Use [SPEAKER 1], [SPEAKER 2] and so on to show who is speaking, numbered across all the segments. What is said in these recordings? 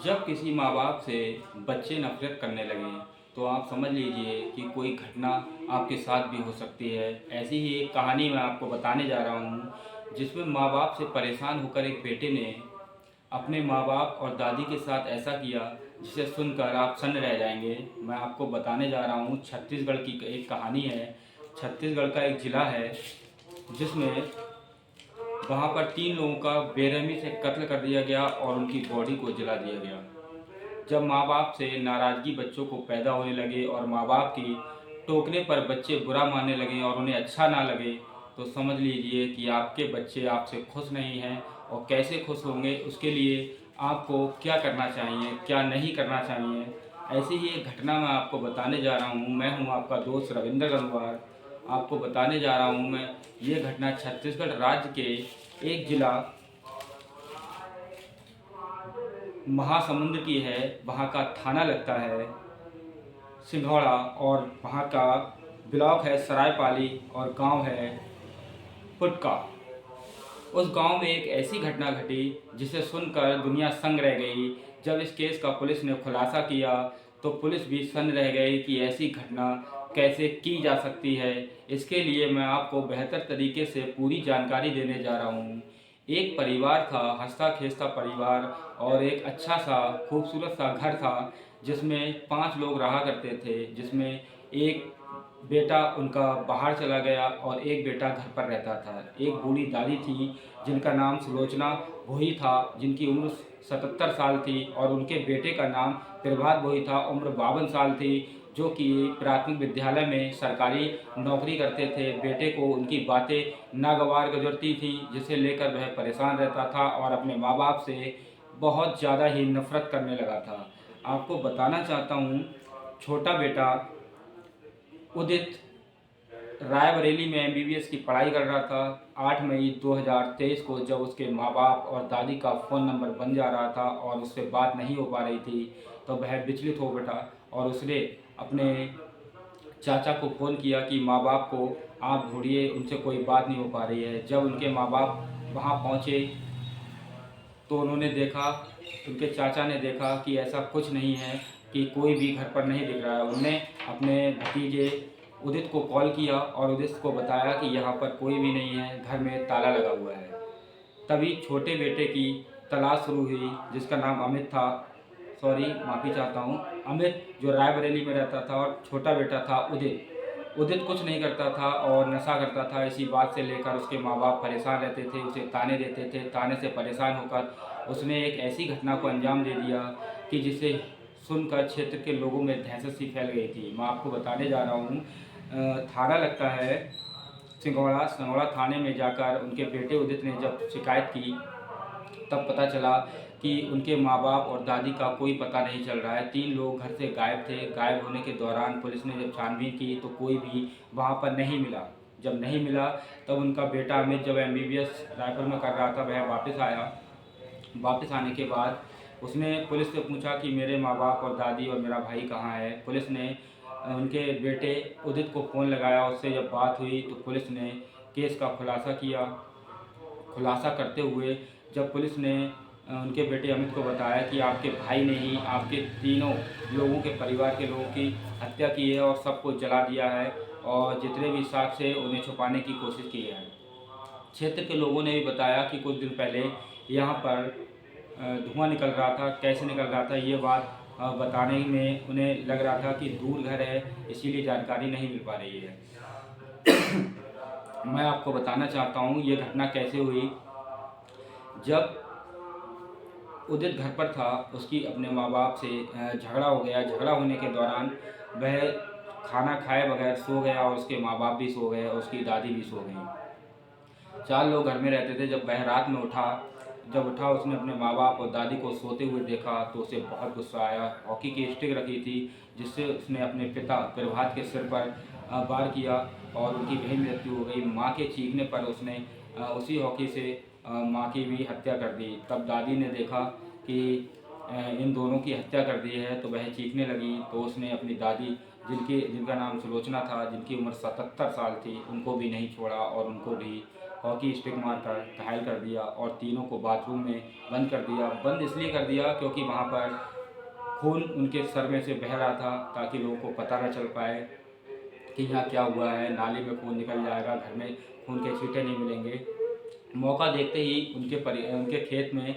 [SPEAKER 1] जब किसी माँ बाप से बच्चे नफरत करने लगें तो आप समझ लीजिए कि कोई घटना आपके साथ भी हो सकती है। ऐसी ही एक कहानी मैं आपको बताने जा रहा हूँ जिसमें माँ बाप से परेशान होकर एक बेटे ने अपने माँ बाप और दादी के साथ ऐसा किया जिसे सुनकर आप सन्न रह जाएंगे। मैं आपको बताने जा रहा हूँ छत्तीसगढ़ की एक कहानी है। छत्तीसगढ़ का एक ज़िला है जिसमें वहाँ पर 3 लोगों का बेरहमी से कत्ल कर दिया गया और उनकी बॉडी को जला दिया गया। जब माँ बाप से नाराज़गी बच्चों को पैदा होने लगे और माँ बाप की टोकने पर बच्चे बुरा मानने लगे और उन्हें अच्छा ना लगे, तो समझ लीजिए कि आपके बच्चे आपसे खुश नहीं हैं। और कैसे खुश होंगे उसके लिए आपको क्या करना चाहिए, क्या नहीं करना चाहिए, ऐसी ही एक घटना मैं आपको बताने जा रहा हूँ। मैं हूँ आपका दोस्त रविंद्र गंगवार। आपको बताने जा रहा हूँ मैं ये घटना छत्तीसगढ़ राज्य के एक ज़िला महासमुंद की है। वहाँ का थाना लगता है सिंघौड़ा और वहाँ का ब्लॉक है सरायपाली और गांव है पुटका। उस गांव में एक ऐसी घटना घटी जिसे सुनकर दुनिया संग रह गई। जब इस केस का पुलिस ने खुलासा किया तो पुलिस भी सन्न रह गई कि ऐसी घटना कैसे की जा सकती है। इसके लिए मैं आपको बेहतर तरीके से पूरी जानकारी देने जा रहा हूँ। एक परिवार था, हंसता खेसता परिवार, और एक अच्छा सा खूबसूरत सा घर था जिसमें 5 लोग रहा करते थे। जिसमें एक बेटा उनका बाहर चला गया और एक बेटा घर पर रहता था। एक बूढ़ी दादी थी जिनका नाम सुलोचना भोई था, जिनकी उम्र 77 साल थी, और उनके बेटे का नाम प्रभात भोई था, उम्र 52 साल थी, जो कि प्राथमिक विद्यालय में सरकारी नौकरी करते थे। बेटे को उनकी बातें नागवार गुजरती थी जिसे लेकर वह परेशान रहता था और अपने माँ बाप से बहुत ज़्यादा ही नफरत करने लगा था। आपको बताना चाहता हूँ, छोटा बेटा उदित रायबरेली में एमबीबीएस की पढ़ाई कर रहा था। 8 मई 2023 को जब उसके माँ बाप और दादी का फ़ोन नंबर बन जा रहा था और उससे बात नहीं हो पा रही थी, तो वह विचलित हो बैठा और उसने अपने चाचा को फ़ोन किया कि माँ बाप को आप ढूंढिए, उनसे कोई बात नहीं हो पा रही है। जब उनके माँ बाप वहाँ पहुँचे तो उन्होंने देखा, उनके चाचा ने देखा कि ऐसा कुछ नहीं है, कि कोई भी घर पर नहीं दिख रहा है। उन्होंने अपने भतीजे उदित को कॉल किया और उदित को बताया कि यहाँ पर कोई भी नहीं है, घर में ताला लगा हुआ है। तभी छोटे बेटे की तलाश शुरू हुई जिसका नाम अमित था। सॉरी, माफ़ी चाहता हूँ, अमित जो रायबरेली में रहता था, और छोटा बेटा था उदित। उदित कुछ नहीं करता था और नशा करता था। इसी बात से लेकर उसके माँ बाप परेशान रहते थे, उसे ताने देते थे। ताने से परेशान होकर उसने एक ऐसी घटना को अंजाम दे दिया कि जिसे सुनकर क्षेत्र के लोगों में दहशत सी फैल गई थी। मैं आपको बताने जा रहा हूँ, थाना लगता है सिंघौड़ा। सिंघौड़ा थाने में जाकर उनके बेटे उदित ने जब शिकायत की, तब पता चला कि उनके माँ बाप और दादी का कोई पता नहीं चल रहा है। 3 लोग घर से गायब थे। गायब होने के दौरान पुलिस ने जब छानबीन की तो कोई भी वहाँ पर नहीं मिला। जब नहीं मिला तब उनका बेटा अमित जब एमबीबीएस रायपुर में कर रहा था, वह वापस आया। वापस आने के बाद उसने पुलिस से पूछा कि मेरे माँ बाप और दादी और मेरा भाई कहाँ है। पुलिस ने उनके बेटे उदित को फ़ोन लगाया। उससे जब बात हुई तो पुलिस ने केस का खुलासा किया। खुलासा करते हुए जब पुलिस ने उनके बेटे अमित को बताया कि आपके भाई ने ही आपके तीनों लोगों के परिवार के लोगों की हत्या की है और सबको जला दिया है, और जितने भी साक्ष्य है उन्हें छुपाने की कोशिश की है। क्षेत्र के लोगों ने भी बताया कि कुछ दिन पहले यहाँ पर धुआं निकल रहा था। कैसे निकल रहा था ये बात बताने में उन्हें लग रहा था कि दूर घर है, इसीलिए जानकारी नहीं मिल पा रही है। मैं आपको बताना चाहता हूँ ये घटना कैसे हुई। जब उदित घर पर था, उसकी अपने माँ बाप से झगड़ा हो गया। झगड़ा होने के दौरान वह खाना खाए बगैर सो गया और उसके माँ बाप भी सो गए और उसकी दादी भी सो गई। 4 लोग घर में रहते थे। जब वह रात में उठा, जब उठा उसने अपने माँ बाप और दादी को सोते हुए देखा तो उसे बहुत गुस्सा आया। हॉकी की स्टिक रखी थी जिससे उसने अपने पिता प्रभात के सिर पर वार किया और उनकी वहीं मृत्यु हो गई। माँ के चीखने पर उसने उसी हॉकी से माँ की भी हत्या कर दी। तब दादी ने देखा कि इन दोनों की हत्या कर दी है तो वह चीखने लगी। तो उसने अपनी दादी, जिनका नाम सुलोचना था, जिनकी उम्र 77 साल थी, उनको भी नहीं छोड़ा और उनको भी हॉकी स्टिक मारकर घायल कर दिया और तीनों को बाथरूम में बंद कर दिया। बंद इसलिए कर दिया क्योंकि वहाँ पर खून उनके सर में से बह रहा था, ताकि लोगों को पता न चल पाए कि यहाँ क्या हुआ है। नाली में खून निकल जाएगा, घर में खून के छींटे नहीं मिलेंगे। मौका देखते ही उनके खेत में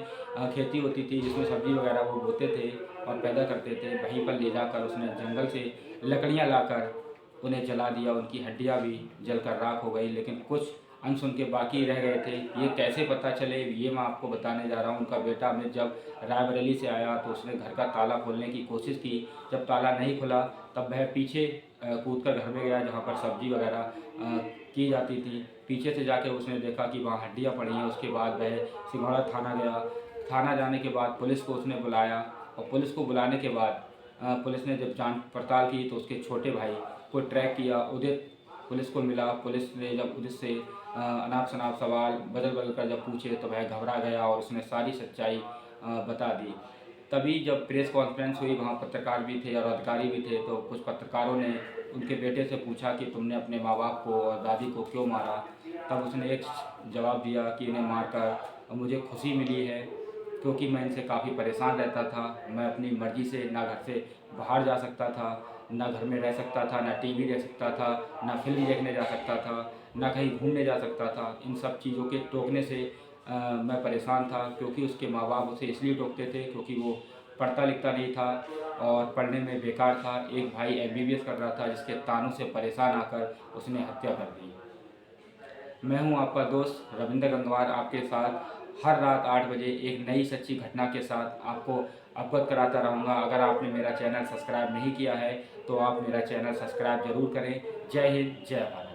[SPEAKER 1] खेती होती थी, जिसमें सब्जी वगैरह वो बोते थे और पैदा करते थे। वहीं पर ले जाकर उसने जंगल से लकड़ियाँ लाकर उन्हें जला दिया। उनकी हड्डियाँ भी जलकर राख हो गई, लेकिन कुछ अंश उनके बाकी रह गए थे। ये कैसे पता चले, ये मैं आपको बताने जा रहा हूँ। उनका बेटा अमित जब रायबरेली से आया तो उसने घर का ताला खोलने की कोशिश की। जब ताला नहीं खुला तब वह पीछे कूद कर घर में गया, जहाँ पर सब्जी वगैरह की जाती थी। पीछे से जाके उसने देखा कि वहाँ हड्डियाँ पड़ी हैं। उसके बाद वह सिंघोड़ा थाना गया। थाना जाने के बाद पुलिस को उसने बुलाया, और पुलिस को बुलाने के बाद पुलिस ने जब जांच पड़ताल की तो उसके छोटे भाई को ट्रैक किया। उदित पुलिस को मिला। पुलिस ने जब उदित से अनाप शनाप सवाल बदल बदल कर जब पूछे तो वह घबरा गया और उसने सारी सच्चाई बता दी। तभी जब प्रेस कॉन्फ्रेंस हुई, वहाँ पत्रकार भी थे और अधिकारी भी थे, तो कुछ पत्रकारों ने उनके बेटे से पूछा कि तुमने अपने माँ बाप को और दादी को क्यों मारा। तब उसने एक जवाब दिया कि इन्हें मारकर मुझे खुशी मिली है, क्योंकि मैं इनसे काफ़ी परेशान रहता था। मैं अपनी मर्ज़ी से ना घर से बाहर जा सकता था, ना घर में रह सकता था, ना टीवी देख सकता था, ना फिल्म देखने जा सकता था, ना कहीं घूमने जा सकता था। इन सब चीज़ों के टोकने से मैं परेशान था, क्योंकि उसके माँ बाप उसे इसलिए टोकते थे क्योंकि वो पढ़ता लिखता नहीं था और पढ़ने में बेकार था। एक भाई एमबीबीएस कर रहा था, जिसके तानों से परेशान आकर उसने हत्या कर दी। मैं हूं आपका दोस्त रविंद्र गंगवार, आपके साथ हर रात 8 बजे एक नई सच्ची घटना के साथ आपको अवगत कराता रहूँगा। अगर आपने मेरा चैनल सब्सक्राइब नहीं किया है तो आप मेरा चैनल सब्सक्राइब ज़रूर करें। जय हिंद, जय भारत।